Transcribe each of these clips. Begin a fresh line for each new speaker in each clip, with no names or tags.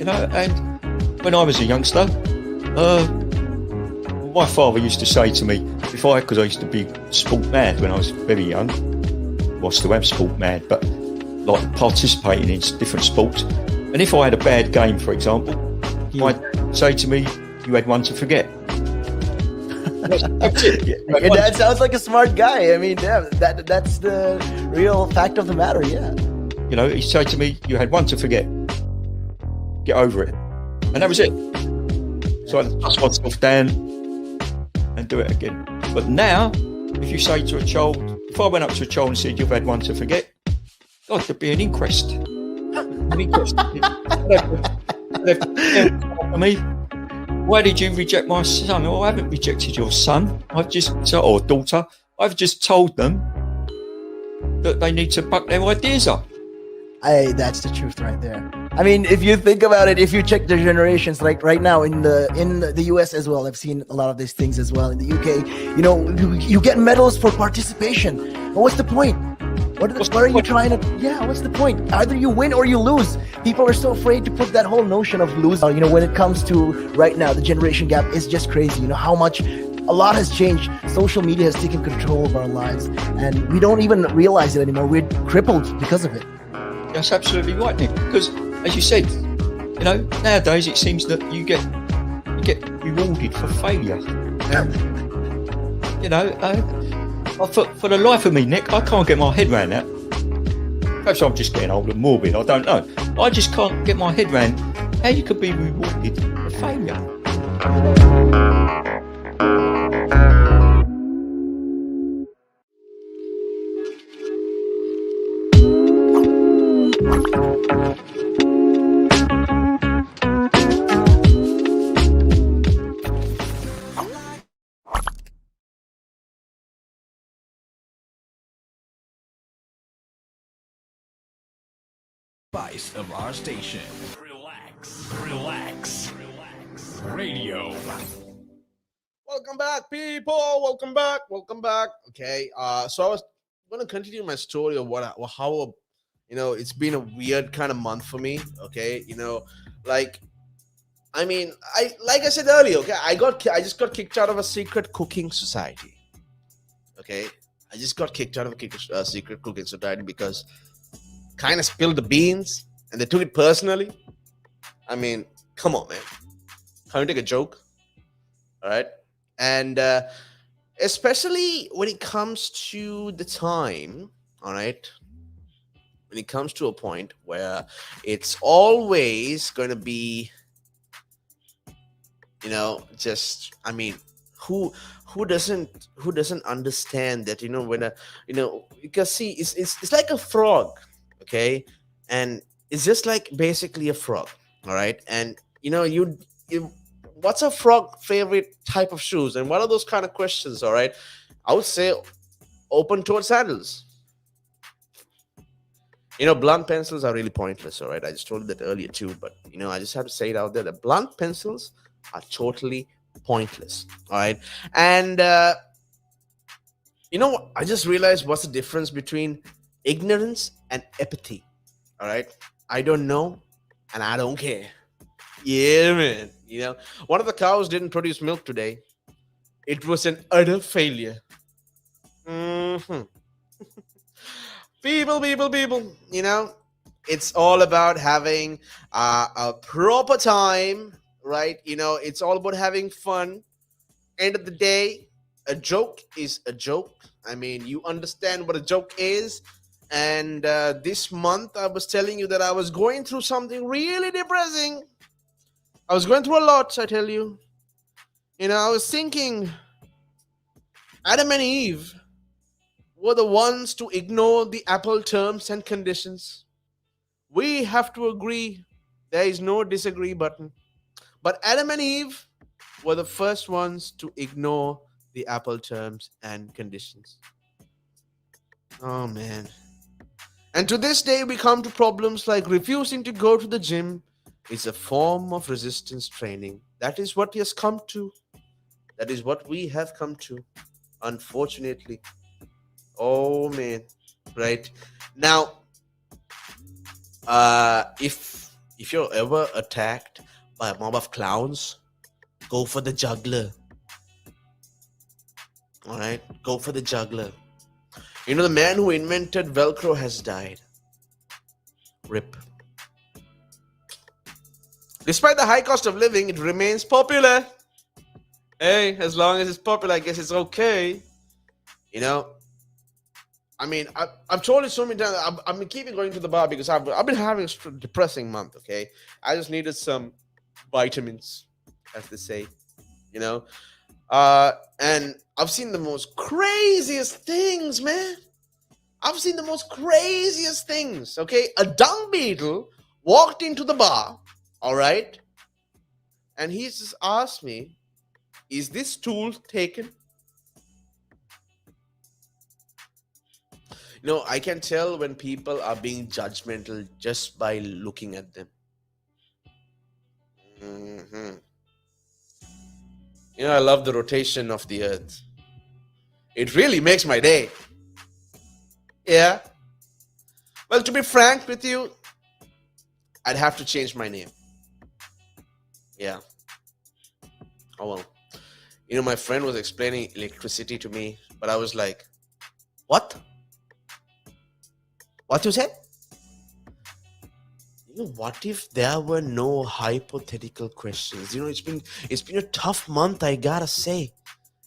And when I was a youngster, my father used to say to me, because I used to be sport mad when I was very young, well, I still am sport mad, but like participating in different sports. And if I had a bad game, for example, my dad would say to me, "You had one to forget." That's it.
Your dad sounds like a smart guy. I mean, yeah, that's the real fact of the matter. Yeah.
He'd say to me, "You had one to forget. Get over it," and that was it. So I dust myself down and do it again. But now, if you say to a child, if I went up to a child and said, "You've had one to forget," God, there'd be an inquest. Me, why did you reject my son? Oh, I haven't rejected your son. Or daughter. I've just told them that they need to buck their ideas up.
That's the truth right there. I mean, if you think about it, if you check the generations, like right now in the US as well, I've seen a lot of these things as well. In the UK, you get medals for participation. But what's the point? What are you trying to? Yeah, what's the point? Either you win or you lose. People are so afraid to put that whole notion of losing. When it comes to right now, the generation gap is just crazy. How much a lot has changed. Social media has taken control of our lives, and we don't even realize it anymore. We're crippled because of it.
That's absolutely right, Nick. Because, as you said, nowadays it seems that you get rewarded for failure. For the life of me, Nick, I can't get my head around that. Perhaps I'm just getting old and morbid. I don't know. I just can't get my head around how you could be rewarded for failure.
Of our station. Relax Radio.
Welcome back, people. Welcome back. Okay. So I was going to continue my story of how it's been a weird kind of month for me. Okay. Like I said earlier. Okay. I just got kicked out of a secret cooking society. Okay. I just got kicked out of a secret cooking society because kind of spilled the beans and they took it personally. I mean, come on, man. Can't you take a joke? All right. And especially when it comes to the time, all right, when it comes to a point where it's always going to be, who doesn't understand that, because see, it's like a frog. Okay, and it's just like basically a frog, all right? And you what's a frog favorite type of shoes, and what are those kind of questions? All right, I would say open-toed sandals. Blunt pencils are really pointless. All right, I just told you that earlier too, but I just have to say it out there that blunt pencils are totally pointless. All right, and what? I just realized what's the difference between ignorance and apathy. All right, I don't know and I don't care. Yeah, man. One of the cows didn't produce milk today. It was an utter failure. People. It's all about having a proper time, right? It's all about having fun. End of the day, a joke is a joke. I mean, you understand what a joke is. And this month, I was telling you that I was going through something really depressing. I was going through a lot, I tell you. I was thinking, Adam and Eve were the ones to ignore the Apple terms and conditions. We have to agree. There is no disagree button. But Adam and Eve were the first ones to ignore the Apple terms and conditions. Oh, man. And to this day, we come to problems like refusing to go to the gym is a form of resistance training. That is what has come to. That is what we have come to, unfortunately. Oh, man. Right. Now, if if you're ever attacked by a mob of clowns, go for the juggler. All right, go for the juggler. You know, the man who invented Velcro has died. Rip. Despite the high cost of living, it remains popular. Hey, as long as it's popular, I guess it's okay. You know, I mean, I've told it so many times. I've been keeping going to the bar because I've been having a depressing month. Okay, I just needed some vitamins, as they say. You know, and I've seen the most craziest things, man. I've seen the most craziest things. Okay, a dung beetle walked into the bar. All right, and he just asked me, "Is this stool taken?" You know, I can tell when people are being judgmental just by looking at them. Mhm. You know, I love the rotation of the earth. It really makes my day. Yeah. Well, to be frank with you, I'd have to change my name. Yeah. Oh well. You know, my friend was explaining electricity to me, but I was like, what? What you said? You know, what if there were no hypothetical questions? You know, it's been a tough month, I gotta say.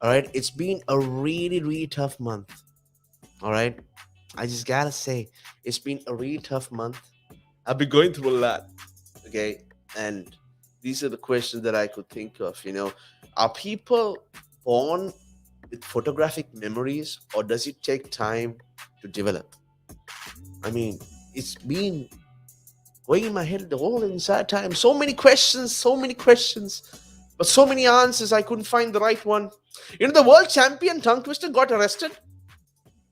All right, it's been a really, really tough month. All right, I just gotta say, it's been a really tough month. I've been going through a lot. Okay, and these are the questions that I could think of. You know, are people born with photographic memories, or does it take time to develop? I mean, it's been going in my head the whole entire time. So many questions, but so many answers. I couldn't find the right one. You know, the world champion tongue twister got arrested.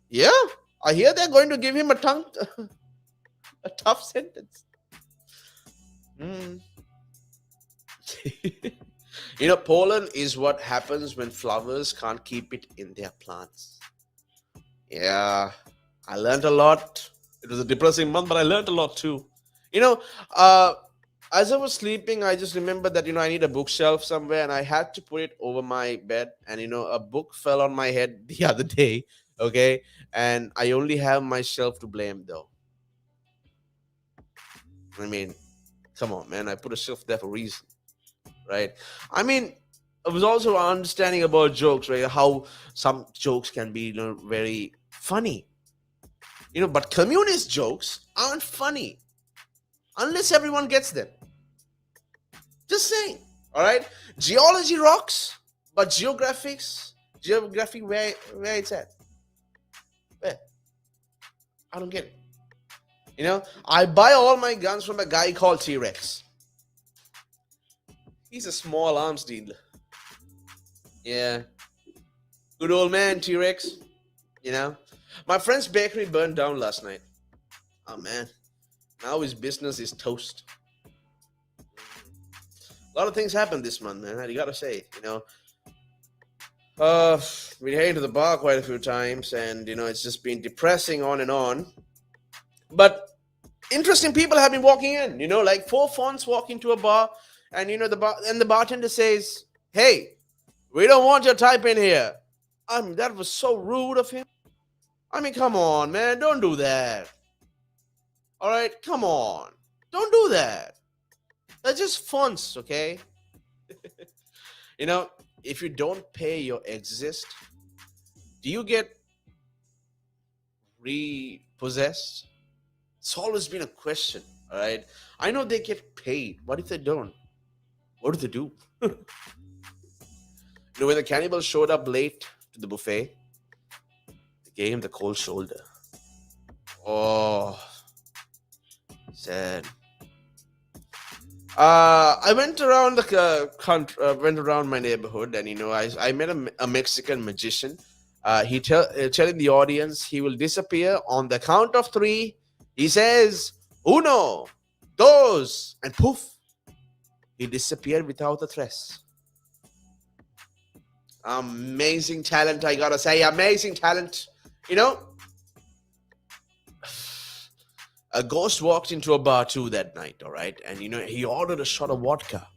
Yeah, I hear they're going to give him a tough sentence. Mm. You know, pollen is what happens when flowers can't keep it in their plants. Yeah, I learned a lot. It was a depressing month, but I learned a lot too. You know, as I was sleeping, I just remembered that, you know, I need a bookshelf somewhere and I had to put it over my bed. And, you know, a book fell on my head the other day. Okay. And I only have myself to blame, though. I mean, come on, man. I put a shelf there for a reason, right? I mean, I was also understanding about jokes, right? How some jokes can be, you know, very funny, you know, but communist jokes aren't funny unless everyone gets them. Just saying. All right. Geology rocks, but geography, where it's at? Where? I don't get it. You know, I buy all my guns from a guy called T-Rex. He's a small arms dealer. Yeah. Good old man, T-Rex. You know, my friend's bakery burned down last night. Oh man. Now his business is toast. A lot of things happened this month, man. You gotta say, you know. Been heading to the bar quite a few times, and you know, it's just been depressing on and on. But interesting people have been walking in, you know, like four fonts walk into a bar, and you know, the bartender says, "Hey, we don't want your type in here." I mean, that was so rude of him. I mean, come on, man, don't do that. All right, come on, don't do that. They're just fonts, okay? You know, if you don't pay your exist, do you get repossessed? It's always been a question, all right? I know they get paid. What if they don't? What do they do? You know, when the cannibal showed up late to the buffet, they gave him the cold shoulder. Oh, sad. I went around the country, went around my neighborhood, and you know, I met a Mexican magician. Telling the audience he will disappear on the count of three. He says, "Uno, dos," and poof, he disappeared without a trace. Amazing talent, I gotta say, amazing talent. You know, a ghost walked into a bar too that night, all right? And, he ordered a shot of vodka.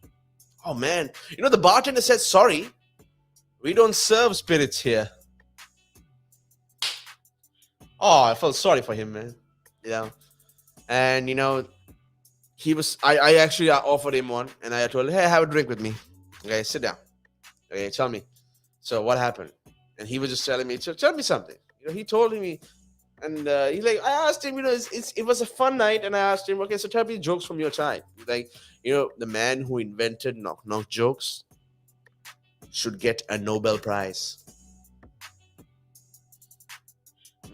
Oh, man. The bartender said, sorry, we don't serve spirits here. Oh, I felt sorry for him, man. And, I actually offered him one, and I told him, hey, have a drink with me. Okay, sit down. Okay, tell me. So what happened? And he was just telling me, tell me something. He told me, and I asked him, it was a fun night, and I asked him, okay, so tell me jokes from your time. Like, the man who invented knock jokes should get a Nobel Prize.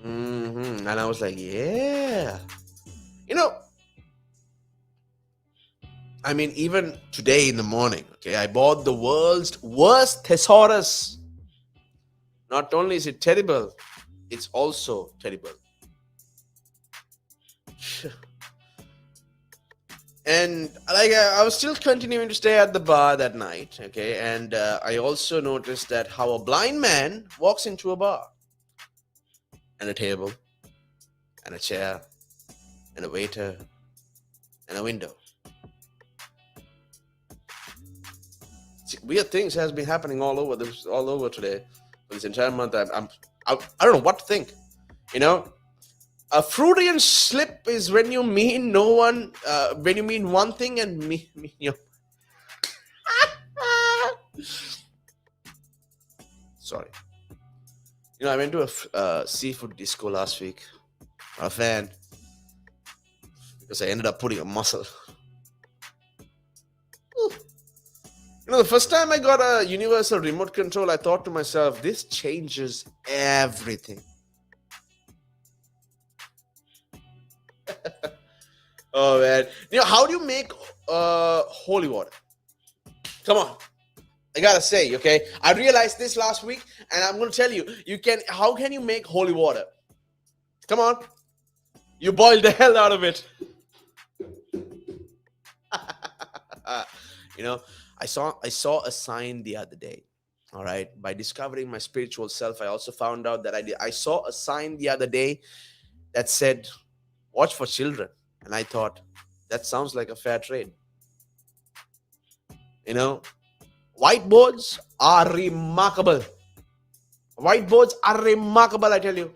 And I was like, yeah. Even today in the morning, okay, I bought the world's worst thesaurus. Not only is it terrible, it's also terrible. And I was still continuing to stay at the bar that night, okay, and I also noticed that how a blind man walks into a bar, and a table, and a chair, and a waiter, and a window. See, weird things has been happening all over today. For this entire month, I don't know what to think. A Freudian slip is when you mean when you mean one thing and me. Sorry. I went to a seafood disco last week. I'm a fan because I ended up putting a muscle. The first time I got a universal remote control, I thought to myself, this changes everything. Oh, man. How do you make holy water? Come on. I gotta say, okay? I realized this last week, and I'm going to tell you, how can you make holy water? Come on. You boil the hell out of it. I saw a sign the other day, all right? By discovering my spiritual self, I also found out that I saw a sign the other day that said, watch for children. And I thought, that sounds like a fair trade. Whiteboards are remarkable. Whiteboards are remarkable, I tell you.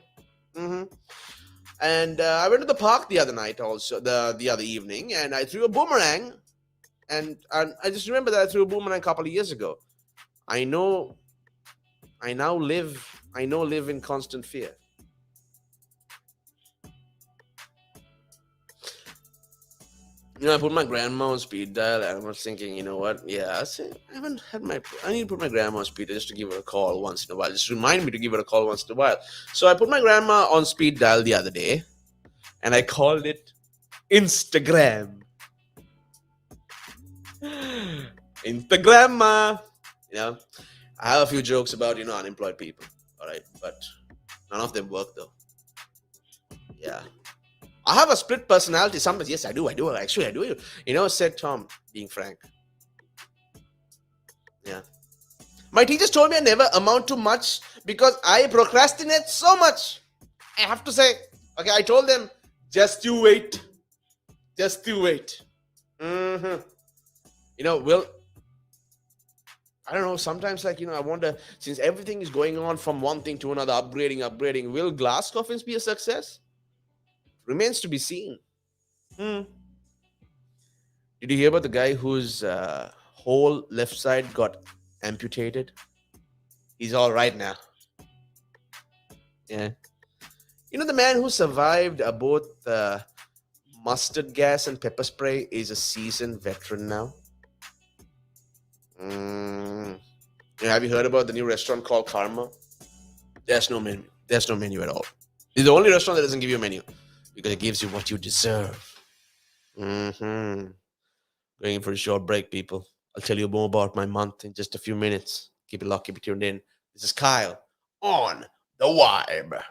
And I went to the park the other night also, the other evening, and I threw a boomerang. And I just remember that I threw a boomerang a couple of years ago. I now live in constant fear. I put my grandma on speed dial, and I was thinking, you know what? Yeah, I need to put my grandma on speed dial just to give her a call once in a while. Just remind me to give her a call once in a while. So I put my grandma on speed dial the other day, and I called it Instagram. Instagram. I have a few jokes about, unemployed people. All right. But none of them work though. Yeah. I have a split personality. Sometimes, yes, I do. Actually, I do. Said Tom, being frank. Yeah. My teachers told me I never amount to much because I procrastinate so much. I have to say, okay, I told them, just you wait. Just you wait. I don't know, sometimes I wonder, since everything is going on from one thing to another, upgrading, will glass coffins be a success? Remains to be seen. Did you hear about the guy whose whole left side got amputated? He's all right now. Yeah. The man who survived both mustard gas and pepper spray is a seasoned veteran now. Have you heard about the new restaurant called Karma? There's no menu. There's no menu at all. It's the only restaurant that doesn't give you a menu because it gives you what you deserve. Going in for a short break, people. I'll tell you more about my month in just a few minutes. Keep it locked, keep it tuned in. This is Kyle on The Vibe.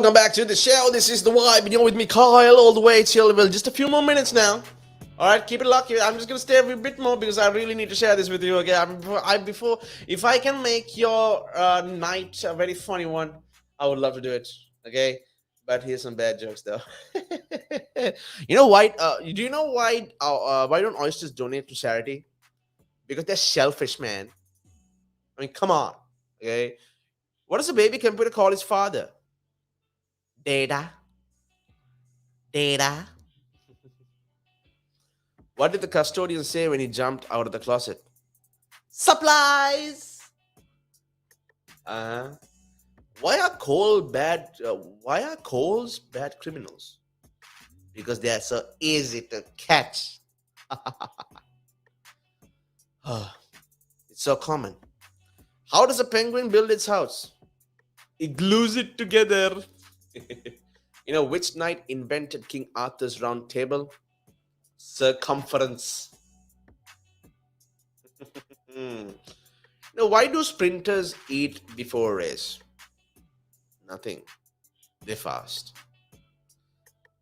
Welcome back to the show. This is the vibe, and you're with me, Kyle, all the way till well, just a few more minutes now. All right, keep it locked. I'm just gonna stay a bit more because I really need to share this with you. Okay, before if I can make your night a very funny one, I would love to do it. Okay, but here's some bad jokes though. You know why? Do you know why don't oysters donate to charity? Because they're selfish, man. I mean, come on. Okay, what does a baby computer call his father? Data. Data. What did the custodian say when he jumped out of the closet? Supplies. Uh-huh. Why are coals bad criminals? Because they are so easy to catch. It's so common. How does a penguin build its house? It glues it together. You know which knight invented King Arthur's round table? Circumference. Now, why do sprinters eat before a race? Nothing. They fast.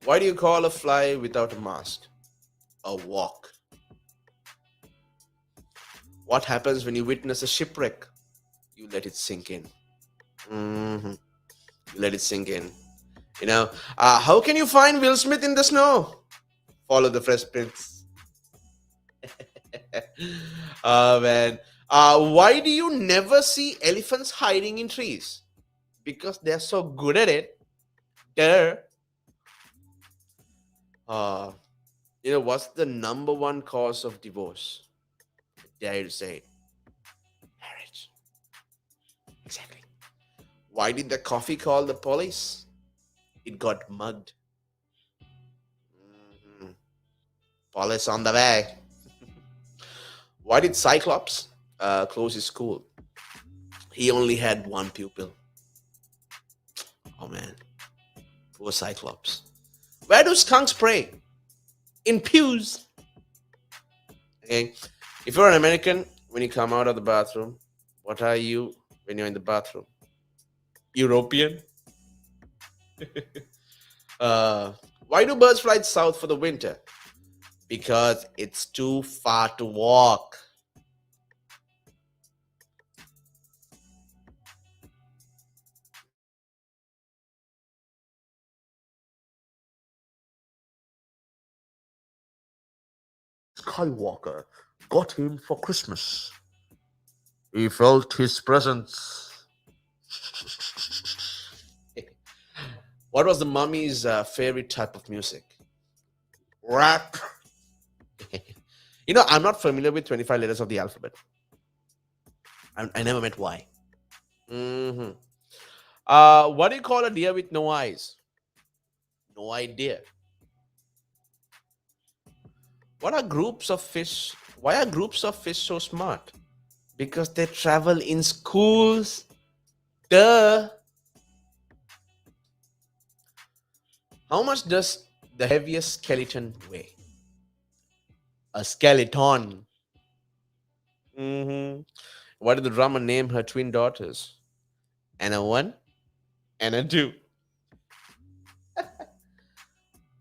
Why do you call a fly without a mask? A walk. What happens when you witness a shipwreck? You let it sink in. You let it sink in. You know, how can you find Will Smith in the snow? Follow the Fresh Prince. Oh, man. Why do you never see elephants hiding in trees? Because they're so good at it. Duh. You know, what's the number one cause of divorce? I dare to say it. Marriage. Exactly. Why did the coffee call the police? It got mugged. Police on the way. Why did Cyclops close his school? He only had one pupil. Oh man. Poor Cyclops. Where do skunks pray? In pews. Okay. If you're an American, when you come out of the bathroom, what are you when you're in the bathroom? European? Why do birds fly south for the winter? Because it's too far to walk. Skywalker got him for Christmas. He felt his presence. What was the mummy's favorite type of music? Rap. You know, I'm not familiar with 25 letters of the alphabet. I never met why. What do you call a deer with no eyes? No idea. What are groups of fish? Why are groups of fish so smart? Because they travel in schools. Duh. How much does the heaviest skeleton weigh? A skeleton. Why did the drummer name her twin daughters? Anna 1, Anna 2.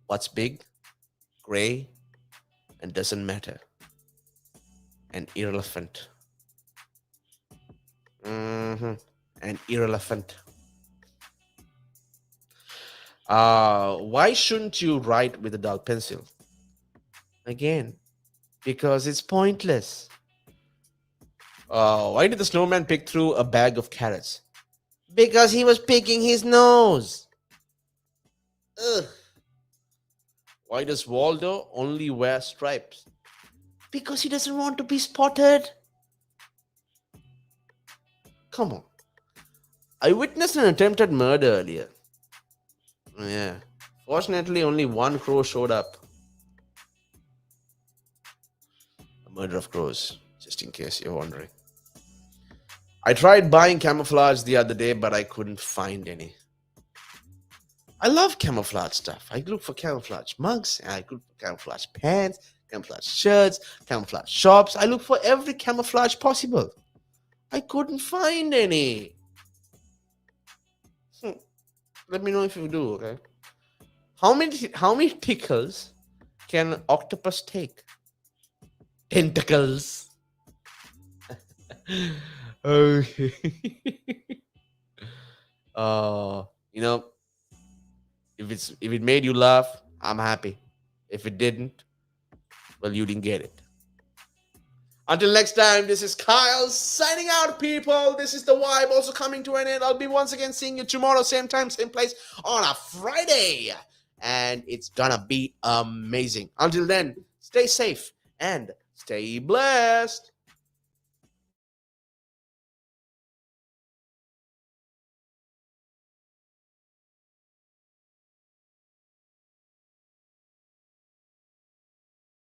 What's big, gray, and doesn't matter? An irrelevant. An irrelevant. Why shouldn't you write with a dull pencil? Again, because it's pointless. Why did the snowman pick through a bag of carrots? Because he was picking his nose. Ugh. Why does Waldo only wear stripes? Because he doesn't want to be spotted. Come on. I witnessed an attempted murder earlier. Yeah. Fortunately, only one crow showed up. A murder of crows, just in case you're wondering. I tried buying camouflage the other day, but I couldn't find any. I love camouflage stuff. I look for camouflage mugs, and I look for camouflage pants, camouflage shirts, camouflage shops. I look for every camouflage possible. I couldn't find any. Let me know if you do. Okay. How many tickles can octopus take? Tentacles. Okay. You know, if it made you laugh, I'm happy. If it didn't, well, you didn't get it. Until next time, this is Kyle signing out, people. This is the vibe also coming to an end. I'll be once again seeing you tomorrow, same time, same place on a Friday. And it's gonna be amazing. Until then, stay safe and stay blessed.